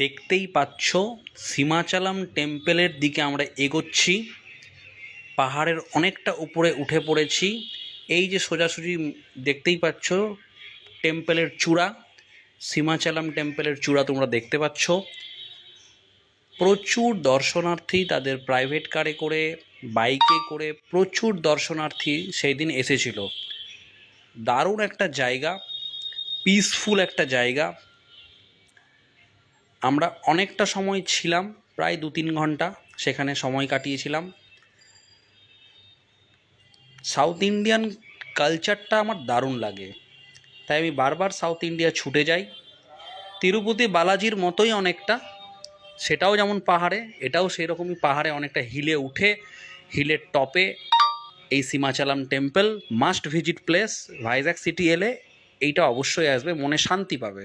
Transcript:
দেখতেই পাচ্ছ সীমাচালাম টেম্পেলের দিকে আমরা এগোচ্ছি। পাহাড়ের অনেকটা উপরে উঠে পড়েছি। এই যে সোজাসুজি দেখতেই পাচ্ছ টেম্পেলের চূড়া, সীমাচালাম টেম্পেলের চূড়া তোমরা দেখতে পাচ্ছ। প্রচুর দর্শনার্থী তাদের প্রাইভেট কারে করে, বাইকে করে প্রচুর দর্শনার্থী সেই দিন এসেছিল। দারুণ একটা জায়গা, পিসফুল একটা জায়গা। আমরা অনেকটা সময় ছিলাম, প্রায় 2-3 ঘন্টা সেখানে সময় কাটিয়েছিলাম। সাউথ ইন্ডিয়ান কালচারটা আমার দারুণ লাগে, তাই আমি বারবার সাউথ ইন্ডিয়া ছুটে যাই। তিরুপতি বালাজির মতোই অনেকটা, সেটাও যেমন পাহাড়ে, এটাও সেই রকমই পাহাড়ে অনেকটা হিলে উঠে, হিলের টপে এই Simhachalam temple must visit place. Vizag city এলে এইটা অবশ্যই আসবে, মনে শান্তি পাবে।